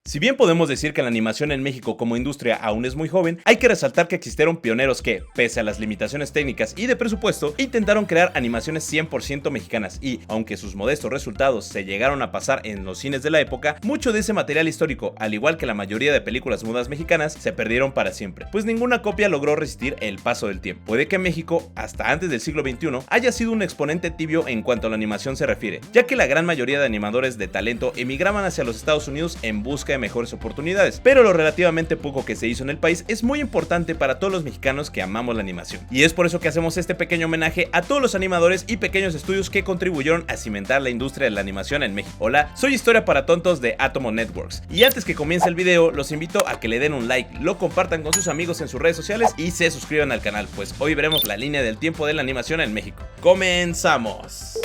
Si bien podemos decir que la animación en México como industria aún es muy joven, hay que resaltar que existieron pioneros que, pese a las limitaciones técnicas y de presupuesto, intentaron crear animaciones 100% mexicanas y, aunque sus modestos resultados se llegaron a pasar en los cines de la época, mucho de ese material histórico, al igual que la mayoría de películas mudas mexicanas, se perdieron para siempre, pues ninguna copia logró resistir el paso del tiempo. Puede que México, hasta antes del siglo XXI, haya sido un exponente tibio en cuanto a la animación se refiere, ya que la gran mayoría de animadores de talento emigraban hacia los Estados Unidos en busca de mejores oportunidades, pero lo relativamente poco que se hizo en el país es muy importante para todos los mexicanos que amamos la animación. Y es por eso que hacemos este pequeño homenaje a todos los animadores y pequeños estudios que contribuyeron a cimentar la industria de la animación en México. Hola, soy Historia para Tontos de Atomo Networks, y antes que comience el video, los invito a que le den un like, lo compartan con sus amigos en sus redes sociales y se suscriban al canal, pues hoy veremos la línea del tiempo de la animación en México. ¡Comenzamos!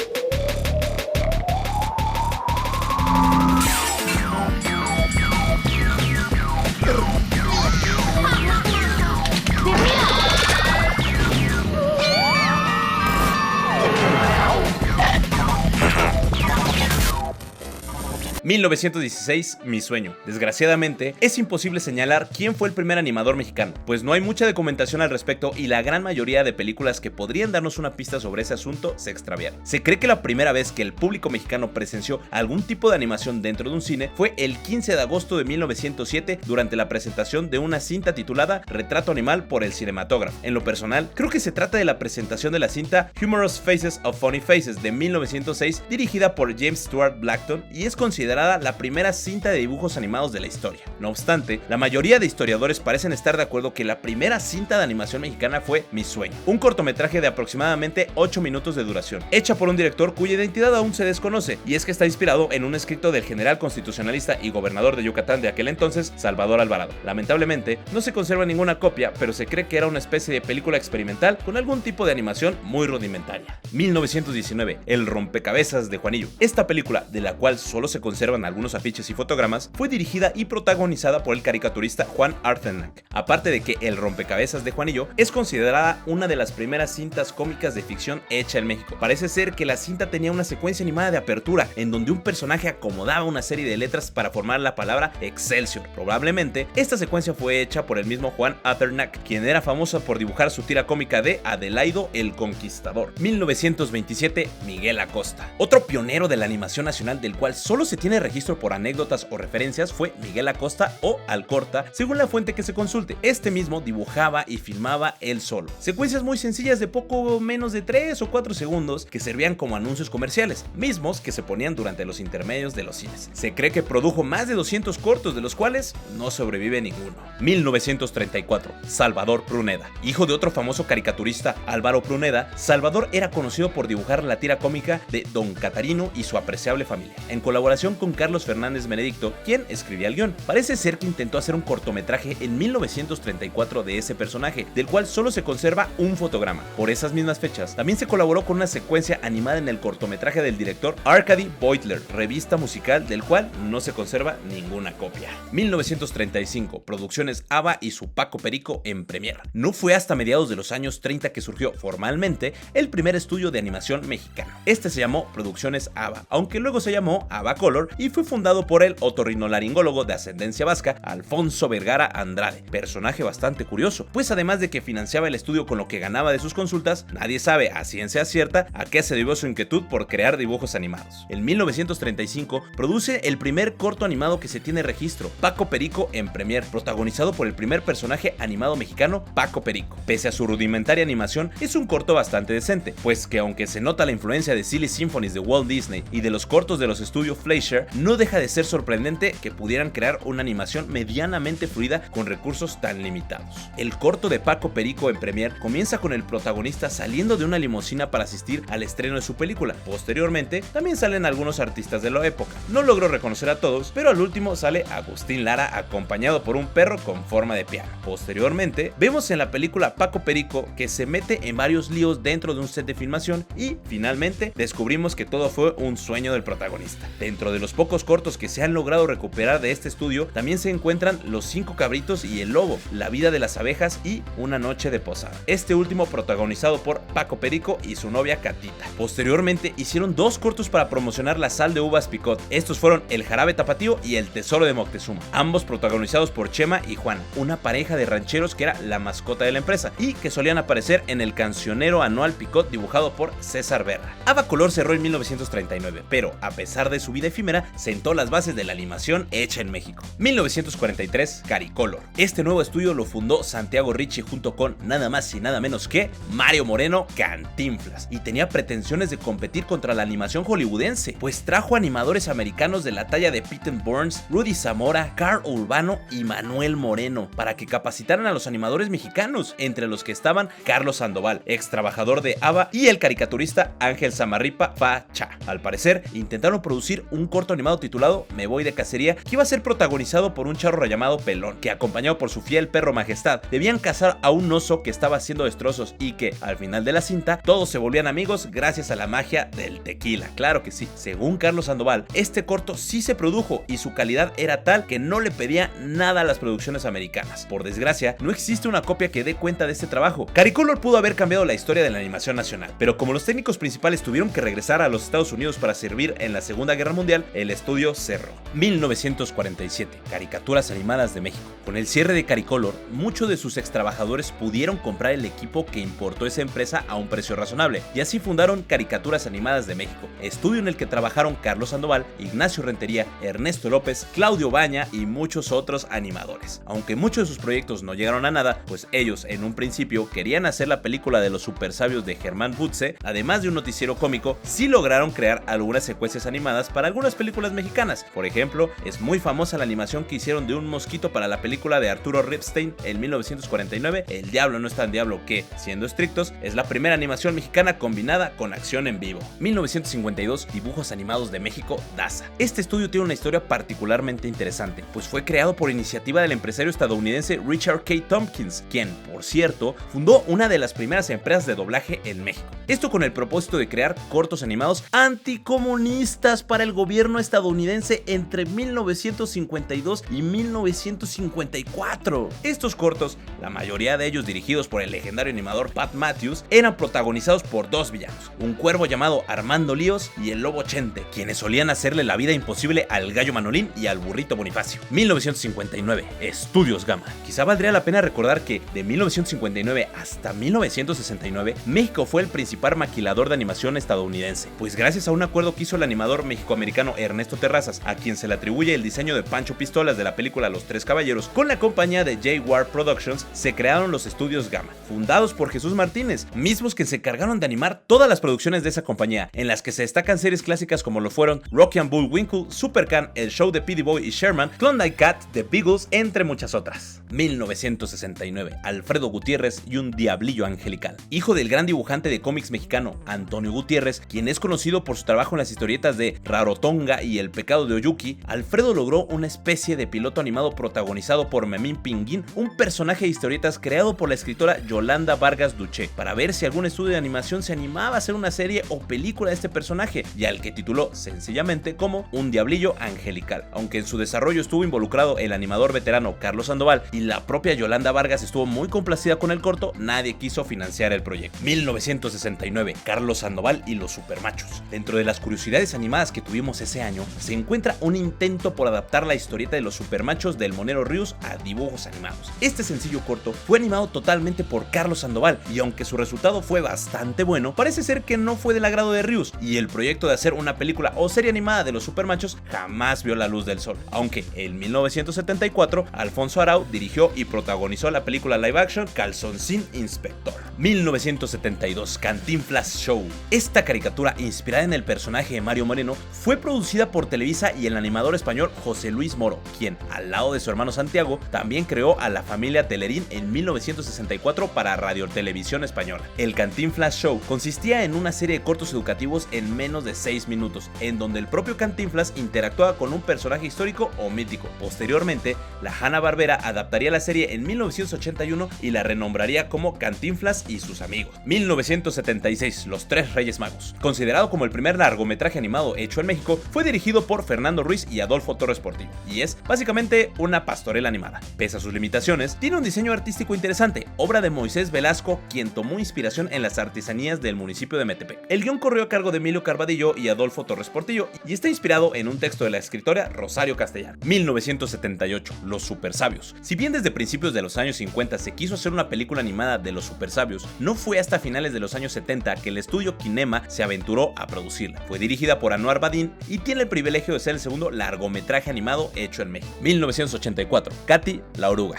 1916, mi sueño. Desgraciadamente, es imposible señalar quién fue el primer animador mexicano, pues no hay mucha documentación al respecto y la gran mayoría de películas que podrían darnos una pista sobre ese asunto se extraviaron. Se cree que la primera vez que el público mexicano presenció algún tipo de animación dentro de un cine fue el 15 de agosto de 1907 durante la presentación de una cinta titulada Retrato Animal por el Cinematógrafo. En lo personal, creo que se trata de la presentación de la cinta Humorous Faces of Funny Faces de 1906, dirigida por James Stuart Blackton, y es considerada la primera cinta de dibujos animados de la historia. No obstante, la mayoría de historiadores parecen estar de acuerdo que la primera cinta de animación mexicana fue Mi Sueño, un cortometraje de aproximadamente 8 minutos de duración, hecha por un director cuya identidad aún se desconoce, y es que está inspirado en un escrito del general constitucionalista y gobernador de Yucatán de aquel entonces, Salvador Alvarado. Lamentablemente, no se conserva ninguna copia, pero se cree que era una especie de película experimental con algún tipo de animación muy rudimentaria. 1919, El rompecabezas de Juanillo. Esta película, de la cual solo se conservan algunos afiches y fotogramas, fue dirigida y protagonizada por el caricaturista Juan Artenac. Aparte de que El rompecabezas de Juanillo es considerada una de las primeras cintas cómicas de ficción hecha en México. Parece ser que la cinta tenía una secuencia animada de apertura en donde un personaje acomodaba una serie de letras para formar la palabra Excelsior. Probablemente esta secuencia fue hecha por el mismo Juan Artenac, quien era famoso por dibujar su tira cómica de Adelaido el Conquistador. 1927, Miguel Acosta. Otro pionero de la animación nacional del cual solo se tiene registro por anécdotas o referencias fue Miguel Acosta o Alcorta, según la fuente que se consulte. Este mismo dibujaba y filmaba él solo secuencias muy sencillas de poco menos de 3 o 4 segundos que servían como anuncios comerciales, mismos que se ponían durante los intermedios de los cines. Se cree que produjo más de 200 cortos, de los cuales no sobrevive ninguno. 1934, Salvador Pruneda. Hijo de otro famoso caricaturista, Álvaro Pruneda, Salvador era conocido por dibujar la tira cómica de Don Catarino y su apreciable familia, en colaboración con Carlos Fernández Benedicto, quien escribía el guión. Parece ser que intentó hacer un cortometraje en 1934 de ese personaje, del cual solo se conserva un fotograma. Por esas mismas fechas, también se colaboró con una secuencia animada en el cortometraje del director Arcady Beutler, revista musical del cual no se conserva ninguna copia. 1935, Producciones Ava y su Paco Perico en Premiere. No fue hasta mediados de los años 30 que surgió formalmente el primer estudio de animación mexicano. Este se llamó Producciones Ava, aunque luego se llamó Ava Color, y fue fundado por el otorrinolaringólogo de ascendencia vasca Alfonso Vergara Andrade, personaje bastante curioso, pues además de que financiaba el estudio con lo que ganaba de sus consultas, nadie sabe a ciencia cierta a qué se debió su inquietud por crear dibujos animados. En 1935 produce el primer corto animado que se tiene registro, Paco Perico en Premiere, protagonizado por el primer personaje animado mexicano, Paco Perico. Pese a su rudimentaria animación, es un corto bastante decente, pues que aunque se nota la influencia de Silly Symphonies de Walt Disney y de los cortos de los estudios Fleischer, no deja de ser sorprendente que pudieran crear una animación medianamente fluida con recursos tan limitados. El corto de Paco Perico en Premiere comienza con el protagonista saliendo de una limusina para asistir al estreno de su película. Posteriormente, también salen algunos artistas de la época. No logro reconocer a todos, pero al último sale Agustín Lara acompañado por un perro con forma de piano. Posteriormente, vemos en la película Paco Perico que se mete en varios líos dentro de un set de filmación y, finalmente, descubrimos que todo fue un sueño del protagonista. Dentro de los los pocos cortos que se han logrado recuperar de este estudio también se encuentran Los 5 cabritos y el lobo, La vida de las abejas y Una noche de posada. Este último protagonizado por Paco Perico y su novia Catita. Posteriormente hicieron 2 cortos para promocionar la sal de uvas Picot. Estos fueron El jarabe tapatío y El tesoro de Moctezuma, ambos protagonizados por Chema y Juana, una pareja de rancheros que era la mascota de la empresa y que solían aparecer en el cancionero anual Picot dibujado por César Berra. Ava Color cerró en 1939, pero a pesar de su vida efímera, sentó las bases de la animación hecha en México. 1943, Caricolor. Este nuevo estudio lo fundó Santiago Ricci junto con nada más y nada menos que Mario Moreno, Cantinflas, y tenía pretensiones de competir contra la animación hollywoodense, pues trajo animadores americanos de la talla de Peyton Burns, Rudy Zamora, Carl Urbano y Manuel Moreno para que capacitaran a los animadores mexicanos, entre los que estaban Carlos Sandoval, ex trabajador de ABBA, y el caricaturista Ángel Samarripa Facha. Al parecer, intentaron producir un corto animado titulado Me voy de cacería, que iba a ser protagonizado por un charro llamado Pelón, que acompañado por su fiel perro Majestad, debían cazar a un oso que estaba haciendo destrozos y que, al final de la cinta, todos se volvían amigos gracias a la magia del tequila. Claro que sí. Según Carlos Sandoval, este corto sí se produjo y su calidad era tal que no le pedía nada a las producciones americanas. Por desgracia, no existe una copia que dé cuenta de este trabajo. Caricolor pudo haber cambiado la historia de la animación nacional, pero como los técnicos principales tuvieron que regresar a los Estados Unidos para servir en la Segunda Guerra Mundial, el estudio cerró. 1947, Caricaturas Animadas de México. Con el cierre de Caricolor, muchos de sus extrabajadores pudieron comprar el equipo que importó esa empresa a un precio razonable, y así fundaron Caricaturas Animadas de México, estudio en el que trabajaron Carlos Sandoval, Ignacio Rentería, Ernesto López, Claudio Baña y muchos otros animadores. Aunque muchos de sus proyectos no llegaron a nada, pues ellos en un principio querían hacer la película de los supersabios de Germán Butze, además de un noticiero cómico, sí lograron crear algunas secuencias animadas para algunas películas mexicanas. Por ejemplo, es muy famosa la animación que hicieron de un mosquito para la película de Arturo Ripstein en 1949, El diablo no es tan diablo, que, siendo estrictos, es la primera animación mexicana combinada con acción en vivo. 1952, Dibujos Animados de México, DAZA. Este estudio tiene una historia particularmente interesante, pues fue creado por iniciativa del empresario estadounidense Richard K. Tompkins, quien, por cierto, fundó una de las primeras empresas de doblaje en México. Esto con el propósito de crear cortos animados anticomunistas para el gobierno estadounidense entre 1952 y 1954. Estos cortos, la mayoría de ellos dirigidos por el legendario animador Pat Matthews, eran protagonizados por 2 villanos, un cuervo llamado Armando Líos y el lobo Chente, quienes solían hacerle la vida imposible al gallo Manolín y al burrito Bonifacio. 1959, Estudios Gama. Quizá valdría la pena recordar que de 1959 hasta 1969, México fue el principal maquilador de animación estadounidense, pues gracias a un acuerdo que hizo el animador mexicoamericano Ernesto Terrazas, a quien se le atribuye el diseño de Pancho Pistolas de la película Los Tres Caballeros, con la compañía de Jaguar Productions se crearon los Estudios Gama, fundados por Jesús Martínez, mismos que se encargaron de animar todas las producciones de esa compañía, en las que se destacan series clásicas como lo fueron Rocky and Bullwinkle, Supercan, El Show de Petey Boy y Sherman, Klondike Cat, The Beagles, entre muchas otras. 1969, Alfredo Gutiérrez y un diablillo angelical. Hijo del gran dibujante de cómics mexicano Antonio Gutiérrez, quien es conocido por su trabajo en las historietas de Rarotonga y El pecado de Oyuki, Alfredo logró una especie de piloto animado protagonizado por Memín Pinguín, un personaje de historietas creado por la escritora Yolanda Vargas Duché, para ver si algún estudio de animación se animaba a hacer una serie o película de este personaje, y al que tituló sencillamente como Un diablillo angelical. Aunque en su desarrollo estuvo involucrado el animador veterano Carlos Sandoval y la propia Yolanda Vargas estuvo muy complacida con el corto, nadie quiso financiar el proyecto. 1969, Carlos Sandoval y los Supermachos. Dentro de las curiosidades animadas que tuvimos ese año, se encuentra un intento por adaptar la historieta de los Supermachos del Monero Ríos a dibujos animados. Este sencillo corto fue animado totalmente por Carlos Sandoval, y aunque su resultado fue bastante bueno, parece ser que no fue del agrado de Ríos, y el proyecto de hacer una película o serie animada de los Supermachos jamás vio la luz del sol, aunque en 1974 Alfonso Arau dirigió y protagonizó la película live action Calzoncín Inspector. 1972, Cantinflas Show. Esta caricatura, inspirada en el personaje de Mario Moreno, fue producida por Televisa y el animador español José Luis Moro, quien, al lado de su hermano Santiago, también creó a la familia Telerín en 1964 para Radio Televisión Española. El Cantinflas Show consistía en una serie de cortos educativos en menos de 6 minutos, en donde el propio Cantinflas interactuaba con un personaje histórico o mítico. Posteriormente, la Hanna-Barbera adaptaría la serie en 1981 y la renombraría como Cantinflas y sus amigos. 1976, Los Tres Reyes Magos. Considerado como el primer largometraje animado hecho en México, Fue dirigido por Fernando Ruiz y Adolfo Torres Portillo, y es básicamente una pastorela animada. Pese a sus limitaciones, tiene un diseño artístico interesante, obra de Moisés Velasco, quien tomó inspiración en las artesanías del municipio de Metepec. El guión corrió a cargo de Emilio Carvadillo y Adolfo Torres Portillo, y está inspirado en un texto de la escritora Rosario Castellano. 1978, Los Supersabios. Si bien desde principios de los años 50 se quiso hacer una película animada de Los Supersabios, no fue hasta finales de los años 70 que el estudio Kinema se aventuró a producirla. Fue dirigida por Anuar Badin y tiene el privilegio de ser el segundo largometraje animado hecho en México. 1984, Katy, la oruga.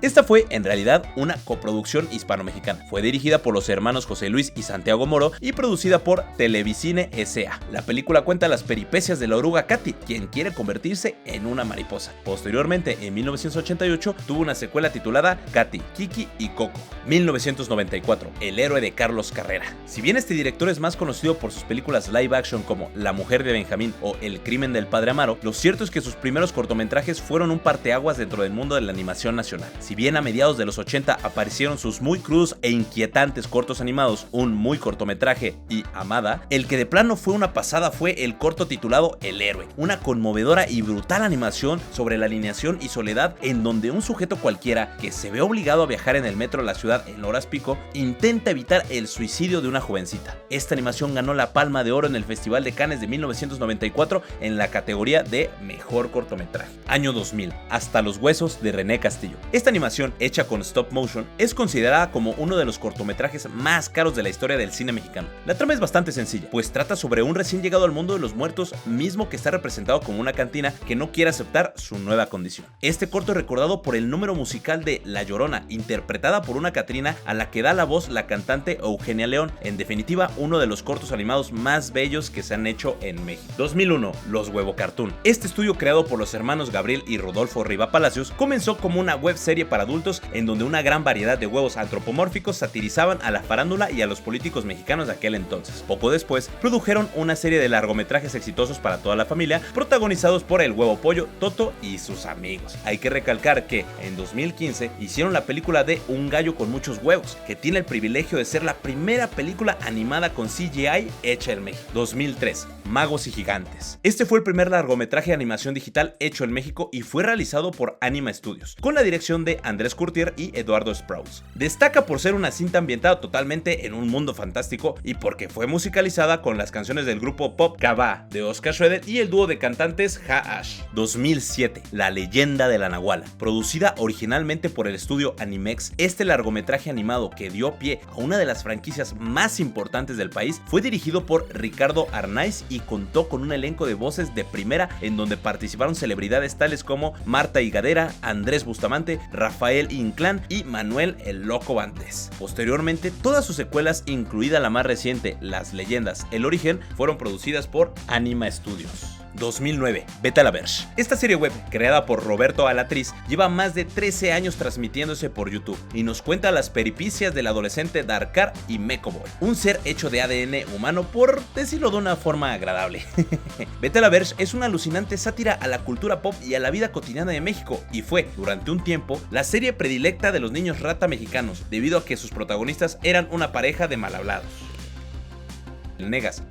Esta fue en realidad una coproducción hispano-mexicana. Fue dirigida por los hermanos José Luis y Santiago Moro y producida por Televicine S.A. La película cuenta las peripecias de la oruga Katy, quien quiere convertirse en una mariposa. Posteriormente, en 1988, tuvo una secuela titulada Katy, Kiki y Coco. 1994, El héroe de Carlos Carrera. Si bien este director es más conocido por sus películas live action como La mujer de Benjamín o El crimen del padre Amaro, lo cierto es que sus primeros cortometrajes fueron un parteaguas dentro del mundo de la animación nacional. Si bien a mediados de los 80 aparecieron sus muy crudos e inquietantes cortos animados, un muy cortometraje y Amada, el que de plano fue una pasada fue el corto titulado El héroe, una conmovedora y brutal animación sobre la alineación y soledad en donde un sujeto cualquiera que se ve obligado a viajar en el metro de la ciudad en horas pico intenta evitar el suicidio de una jovencita. Esta animación ganó la Palma de Oro en el Festival de Cannes de 1994 en la categoría de Mejor Cortometraje. Año 2000, Hasta los huesos de René Castillo. Esta animación, hecha con stop motion, es considerada como uno de los cortometrajes más caros de la historia del cine mexicano. La trama es bastante sencilla, pues trata sobre un recién llegado al mundo de los muertos, mismo que está representado como una cantina que no quiere aceptar su nueva condición. Este corto es recordado por el número musical de La Llorona, interpretada por una Catrina a la que da la voz la cantante Eugenia León. En definitiva, uno de los cortos animados más bellos que se han hecho en México. 2001, Los Huevo Cartoon. Este estudio, creado por los hermanos Gabriel y Rodolfo Riva Palacios, comenzó como una web serie para adultos en donde una gran variedad de huevos antropomórficos satirizaban a la farándula y a los políticos mexicanos de aquel entonces. Poco después, produjeron una serie de largometrajes exitosos para toda la familia, protagonizados por el Huevo Pollo, Toto y sus amigos. Hay que recalcar que en 2015 hicieron la película de Un gallo con muchos huevos, que tiene el privilegio de ser la primera película animada con CGI hecha en México. 2003, Magos y Gigantes. Este fue el primer largometraje de animación digital hecho en México y fue realizado por Anima Studios, con la dirección de Andrés Curtier y Eduardo Sprouse. Destaca por ser una cinta ambientada totalmente en un mundo fantástico y porque fue musicalizada con las canciones del grupo pop Cabá de Oscar Schroeder y el dúo de cantantes Ha-Ash. 2007, La leyenda de la Nahuala. Producida originalmente por el estudio Animex, este largometraje animado que dio pie a una de las franquicias más importantes del país fue dirigido por Ricardo Arnaiz y contó con un elenco de voces de primera en donde participaron celebridades tales como Marta Higadera, Andrés Bustamante, Rafael Inclán y Manuel el Loco Valdés. Posteriormente, todas sus secuelas, incluida la más reciente, Las Leyendas, El Origen, fueron producidas por Anima Studios. 2009, Vete a la Verge. Esta serie web, creada por Roberto Alatriz, lleva más de 13 años transmitiéndose por YouTube y nos cuenta las peripecias del adolescente Darkar y Mekoboy, un ser hecho de ADN humano, por decirlo de una forma agradable. Vete a la Verge es una alucinante sátira a la cultura pop y a la vida cotidiana de México, y fue, durante un tiempo, la serie predilecta de los niños rata mexicanos, debido a que sus protagonistas eran una pareja de mal hablados. El Negas.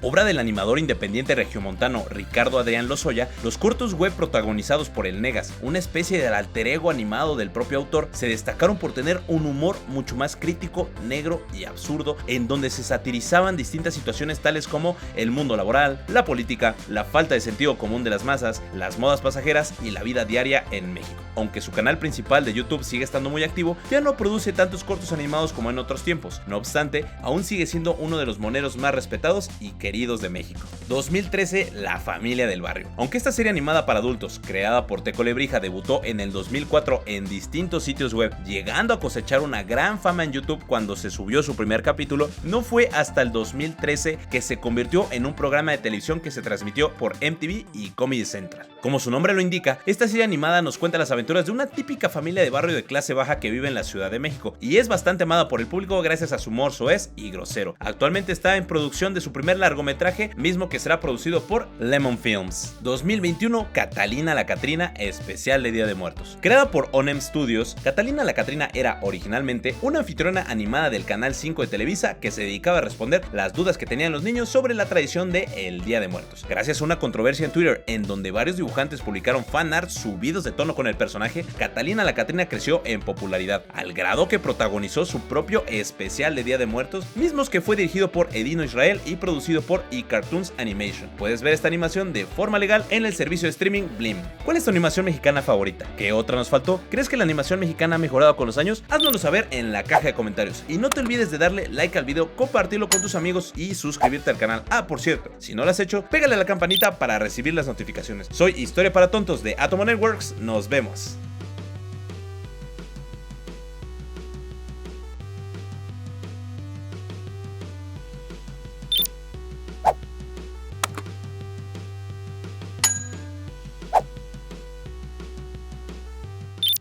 Obra del animador independiente regiomontano Ricardo Adrián Lozoya, los cortos web protagonizados por El Negas, una especie de alter ego animado del propio autor, se destacaron por tener un humor mucho más crítico, negro y absurdo, en donde se satirizaban distintas situaciones tales como el mundo laboral, la política, la falta de sentido común de las masas, las modas pasajeras y la vida diaria en México. Aunque su canal principal de YouTube sigue estando muy activo, ya no produce tantos cortos animados como en otros tiempos. No obstante, aún sigue siendo uno de los moneros más respetados y queridos de México. 2013, La Familia del Barrio. Aunque esta serie animada para adultos, creada por Teco Lebrija, debutó en el 2004 en distintos sitios web, llegando a cosechar una gran fama en YouTube cuando se subió su primer capítulo, no fue hasta el 2013 que se convirtió en un programa de televisión que se transmitió por MTV y Comedy Central. Como su nombre lo indica, esta serie animada nos cuenta las aventuras aventuras de una típica familia de barrio de clase baja que vive en la Ciudad de México, y es bastante amada por el público gracias a su humor soez y grosero. Actualmente está en producción de su primer largometraje, mismo que será producido por Lemon Films. 2021, Catalina la Catrina, especial de Día de Muertos. Creada por Onem Studios, Catalina la Catrina era originalmente una anfitriona animada del Canal 5 de Televisa que se dedicaba a responder las dudas que tenían los niños sobre la tradición de el Día de Muertos. Gracias a una controversia en Twitter en donde varios dibujantes publicaron fanart subidos de tono con el personaje, Catalina la Catrina creció en popularidad, al grado que protagonizó su propio especial de Día de Muertos, mismos que fue dirigido por Edino Israel y producido por eCartoons Animation. Puedes ver esta animación de forma legal en el servicio de streaming Blim. ¿Cuál es tu animación mexicana favorita? ¿Qué otra nos faltó? ¿Crees que la animación mexicana ha mejorado con los años? Háznoslo saber en la caja de comentarios y no te olvides de darle like al video, compartirlo con tus amigos y suscribirte al canal. Ah, por cierto, si no lo has hecho, pégale a la campanita para recibir las notificaciones. Soy Historia para Tontos de Atomo Networks, nos vemos.